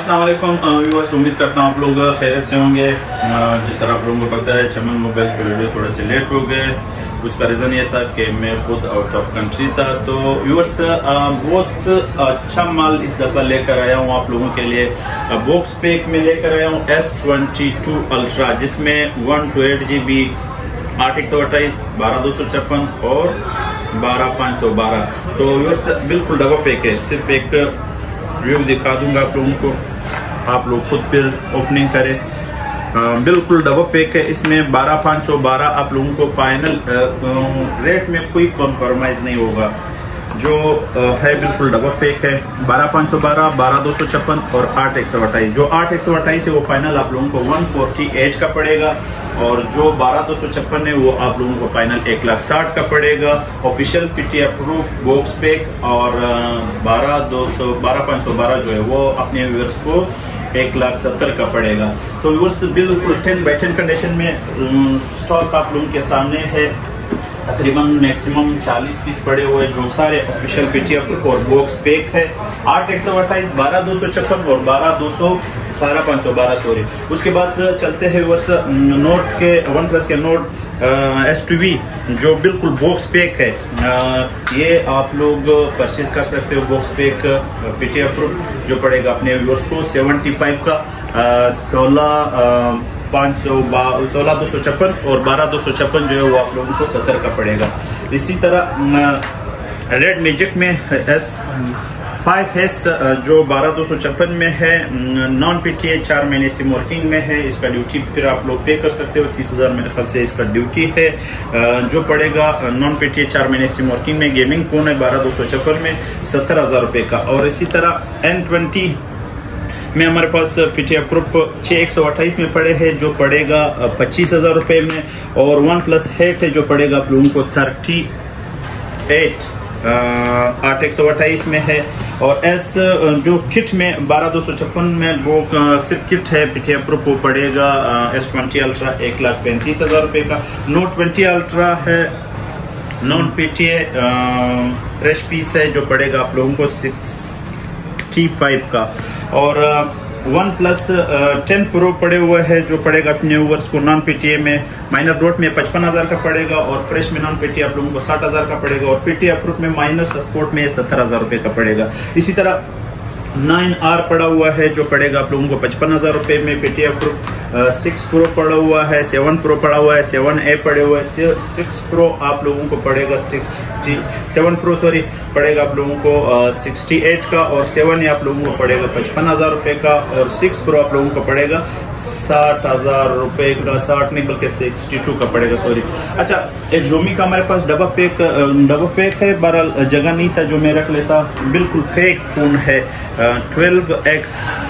अस्सलाम वालेकुम व्यूअर्स, उम्मीद करता हूँ आप लोग खैरियत से होंगे। जिस तरह आप लोगों को पता है, चमन मोबाइल के वीडियो थोड़े से लेट हो गए। उसका रीज़न ये था कि मैं खुद आउट ऑफ कंट्री था। तो व्यूअर्स, बहुत अच्छा माल इस दफ़ा लेकर आया हूँ आप लोगों के लिए। बॉक्स पैक में लेकर आया हूँ S22 अल्ट्रा, जिसमें 128 GB 8/128 12/256 और 12/512। तो व्यूअर्स बिल्कुल डबल पैक है। सिर्फ एक व्यू दिखा दूंगा आप लोगों को, आप लोग खुद फिर ओपनिंग करें। बिल्कुल डबल पैक है। इसमें 12/512 आप लोगों को फाइनल रेट में कोई कॉम्प्रोमाइज नहीं होगा। जो है बिल्कुल डबल पैक है। 12/512 12/256 और 8/128। जो 8/128 है वो फाइनल आप लोगों को 148 का पड़ेगा, और जो 12/256 है वो आप लोगों को फाइनल 1,60,000 का पड़ेगा। Official PTA proof box pack. और 12/512 जो है वो अपने व्यूअर्स को 1,70,000 का पड़ेगा। तो व्यूअर्स बिल्कुल 10/10 कंडीशन में स्टॉक आप लोगों के सामने है। तकरीबन मैक्सिमम 40 पीस पड़े हुए, जो सारे ऑफिशियल PTA प्रूफ और बॉक्स पैक है। 8/128 12/256 और 12/512 सॉरी। उसके बाद चलते हैं वर्ष नोट के, वन प्लस के नोट S2V जो बिल्कुल बॉक्स पैक है। ये आप लोग परचेज कर सकते हो। बॉक्स पैक PTA प्रूफ जो पड़ेगा अपने व्यूअर्स को 75 का 16/256 और 12/256 जो है वो आप लोगों को 70 का पड़ेगा। इसी तरह रेड मैजिक में S5S जो 12/256 में है, नॉन PTA 4 महीने सिम वर्किंग में है। इसका ड्यूटी फिर आप लोग पे कर सकते हो, 30,000 मेरे ख्याल से इसका ड्यूटी है। जो पड़ेगा नॉन PTA 4 महीने सिम वर्किंग में, गेमिंग फोन है 12/256 में 70,000 रुपए का। और इसी तरह N20 में हमारे पास PTA प्रूफ 6/128 में पड़े हैं, जो पड़ेगा 25,000 रुपए में। और OnePlus 8 है जो पड़ेगा आप लोगों को 38 8/128 में है। और S जो किट में 12/256 में वो सिर्फ किट है PTA प्रूफ, वो पड़ेगा S20 अल्ट्रा 1,35,000 रुपए का। Note 20 अल्ट्रा है नॉन PTA फ्रेश पीस है, जो पड़ेगा आप लोगों को 65 का। और OnePlus 10 Pro पड़े हुए हैं, जो पड़ेगा अपने व्यूअर्स को नॉन PTA में माइनर डॉट में 55,000 का पड़ेगा, और फ्रेश में नॉन PTA आप लोगों को 60,000 का पड़ेगा, और PTA प्रूफ में माइनर सपोर्ट में 70,000 रुपए का पड़ेगा। इसी तरह 9R पड़ा हुआ है, जो पड़ेगा आप लोगों को 55,000 रुपए में। PTA प्रूफ 6 Pro पड़ा हुआ है, 7 Pro पड़ा हुआ है, 7A पड़े हुए हैं। 6 Pro आप लोगों को पड़ेगा 7 Pro सॉरी पड़ेगा आप लोगों को 68 का, और 7A आप लोगों को पड़ेगा 55,000 रुपए का, और 6 Pro आप लोगों को पड़ेगा 60,000 रुपए का। 60 नहीं बल्कि 62 का पड़ेगा सॉरी। अच्छा, एक Xiaomi का हमारे पास डबल पैक है। 12 जगह नहीं था जो मैं रख लेता। बिल्कुल फेक फोन है। 12X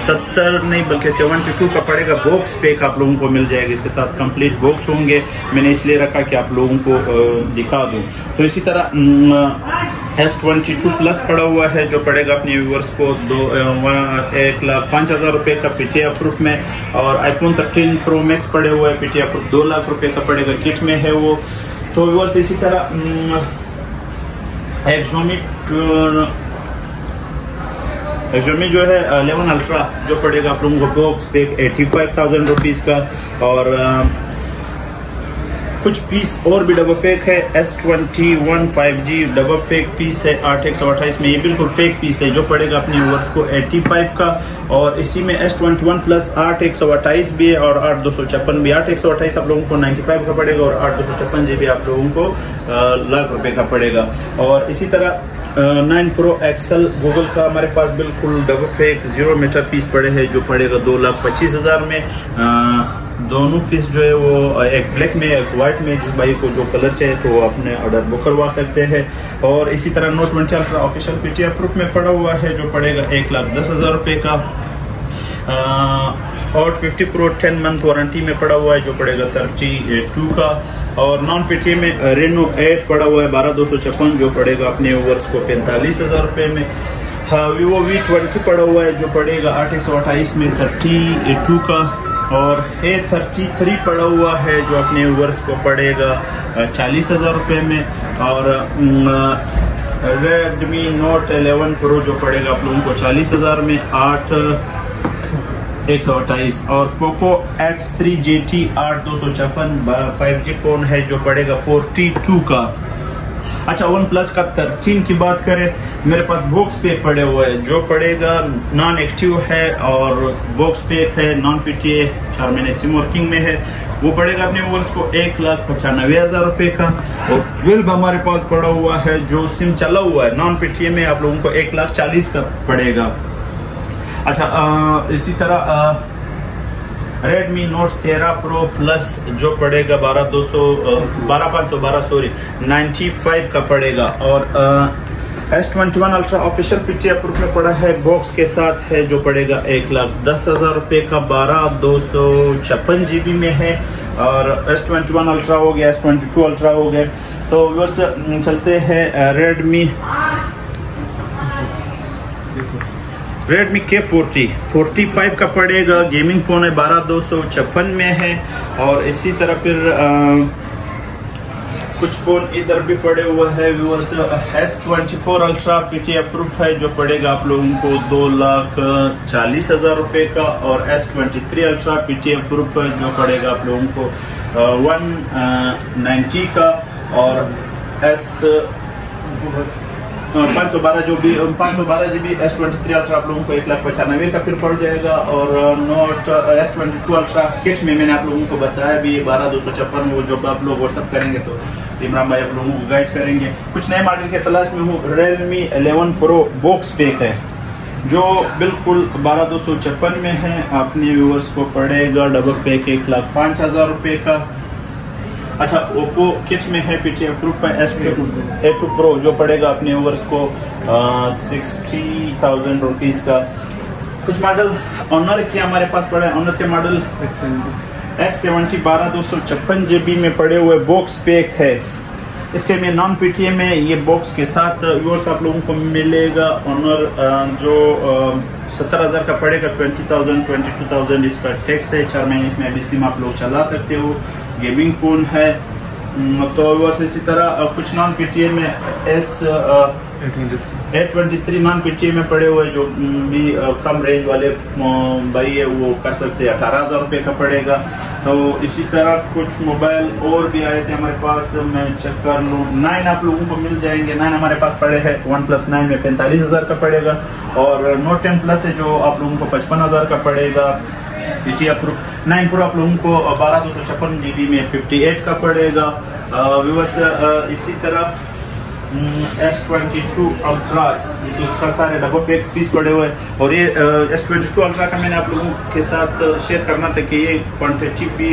70 नहीं बल्कि 72 का पड़ेगा। बॉक्स पैक आप लोगों को मिल जाएगा, इसके साथ कंप्लीट बॉक्स होंगे। मैंने इसलिए रखा कि आप लोगों को दिखा दूं। तो इसी तरह S22 प्लस पड़ा हुआ है, जो पड़ेगा अपने व्यूअर्स को 1,05,000 रुपए का PTA प्रूफ में। और iPhone 13 Pro Max पड़े हुए हैं, PTA प्रूफ 2 लाख रुपए का पड़ेगा, किट में है वो। तो व्यूअर्स इसी तरह एक Xiaomi जो है 11 अल्ट्रा जो पड़ेगा आप लोगों को बॉक्स पैक 85,000 रुपीज का। और कुछ पीस और भी डबल पैक है। S21 5G double pack piece है 8/128 में। ये बिल्कुल फेक पीस है, जो पड़ेगा अपने व्यूअर्स को 85 का। और इसी में S21 प्लस 8/128 भी है, और 8/256 भी। 8/128 आप लोगों को 95 का पड़ेगा, और 8/256 GB आप लोगों को लाख रुपए का पड़ेगा। और इसी तरह 9 Pro XL गूगल का हमारे पास बिल्कुल डबल पैक 0 मीटर पीस पड़े हैं, जो पड़ेगा 2,25,000 में। दोनों पीस जो है वो एक ब्लैक में एक व्हाइट में, जिस भाई को जो कलर चाहिए तो वो अपने ऑर्डर बुक करवा सकते हैं। और इसी तरह Note 20 ultra official PTA proof में पड़ा हुआ है, जो पड़ेगा 1,10,000 रुपए का। और 50 Pro 10 मंथ वारंटी में पड़ा हुआ है, जो पड़ेगा 32 का। और नॉन PTA में Reno 8 पड़ा हुआ है 12/256, जो पड़ेगा अपने व्यूअर्स को 45,000 रुपए में। Vivo V20 पड़ा हुआ है, जो पड़ेगा 8/128 में 32 का। और A33 पड़ा हुआ है, जो अपने व्यूअर्स को पड़ेगा 40,000 रुपए में। और Redmi Note 11 Pro जो पड़ेगा आप लोगों को 40,000 में। 128 और Poco X3 GT 8256 5G phone है जो पड़ेगा 42 का। अच्छा, वन प्लस का 13 की बात करें, मेरे पास बॉक्स पैक पड़े हुए हैं जो पड़ेगा, नॉन एक्टिव है और बॉक्स पैक है, नॉन PTA 4 महीने सिम वर्किंग में है, वो पड़ेगा अपने व्यूअर्स को 1,95,000 रुपए का। और 12 हमारे पास पड़ा हुआ है जो सिम चला हुआ है नॉन PTA में, आप लोगों को 1,40,000 का पड़ेगा। अच्छा, इसी तरह Redmi Note 13 Pro Plus जो पड़ेगा 9512 का पड़ेगा। और S21 Ultra official PTA proof में पड़ा है, बॉक्स के साथ है जो पड़ेगा 1,10,000 रुपए का, 12/256 GB में है। और S21 Ultra हो गया, S22 Ultra हो गया। तो व्यूअर्स चलते हैं Redmi K40 45 का पड़ेगा, गेमिंग फोन है, 12/256 में है। और इसी तरह फिर कुछ फोन इधर भी पड़े हुए हैं viewers. S24 Ultra PTA approve है जो पड़ेगा आप लोगों को 2,40,000 रुपए का। और S23 Ultra PTA अप्रूव है जो पड़ेगा आप लोगों को 190 का। और 512 GB S23 Ultra आप लोगों को 1,95,000 का फिर पड़ जाएगा। और नोट S22 Ultra किट में मैंने आप लोगों को बताया भी 12/256, वो जो आप लोग व्हाट्सअप करेंगे तो इमरान भाई आप लोगों को गाइड करेंगे। कुछ नए मॉडल के तलाश में हूँ। Realme 11 Pro बॉक्स पैक है जो बिल्कुल 12/256 में है, अपने व्यूअर्स को पड़ेगा डबल पैक 1,05,000 रुपए का। अच्छा, ओप्पो किट में है, PTA अप्रूव है, S22 Pro जो पड़ेगा अपने व्यूअर्स को 60,000 रुपीज़ का। कुछ मॉडल ऑनर के हमारे पास पड़े हैं, ऑनर के मॉडल X70 12/256 GB में पड़े हुए, बॉक्स पैक है। इस टाइम ये नॉन PTA में ये बॉक्स के साथ व्यूअर्स आप लोगों को मिलेगा। ऑनर जो 70,000 का पड़ेगा, 20,000 22,000 इसका टैक्स है। 4 महीने इसमें सिम आप लोग चला सकते हो, गेमिंग फोन है। तो व्यूअर्स इसी तरह कुछ नॉन PTA में A23 नॉन PTA में पड़े हुए जो भी कम रेंज वाले भाई है वो कर सकते हैं, 18,000 रुपये का पड़ेगा। तो इसी तरह कुछ मोबाइल और भी आए थे हमारे पास, मैं चेक कर लूँ। 9 आप लोगों को मिल जाएंगे, 9 हमारे पास पड़े हैं, OnePlus 9 में 45,000 का पड़ेगा। और Note 10 Plus है जो आप लोगों को 55,000 का पड़ेगा। PTA Pro 9 Pro आप लोगों को 12/256 GB में 58 का पड़ेगा। व्यूअर्स इसी तरह S22 Ultra इसका सारे डबल पैक पीस पड़े हुए हैं। और ये S22 Ultra का मैंने आप लोगों के साथ शेयर करना था कि ये क्वांटिटी भी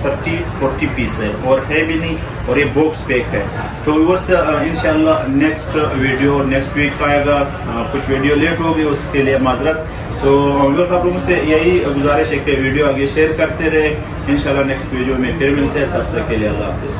30-40 पीस है और है भी नहीं, और ये बॉक्स पैक है। तो व्यूअर्स इंशाल्लाह नेक्स्ट वीडियो नेक्स्ट वीक आएगा। कुछ वीडियो लेट हो गई उसके लिए माजरत। तो व्यूअर्स आप लोगों से यही गुजारिश है कि वीडियो आगे शेयर करते रहे। इंशाल्लाह नेक्स्ट वीडियो में फिर मिलते हैं, तब तक के लिए अल्लाह हाफिज़।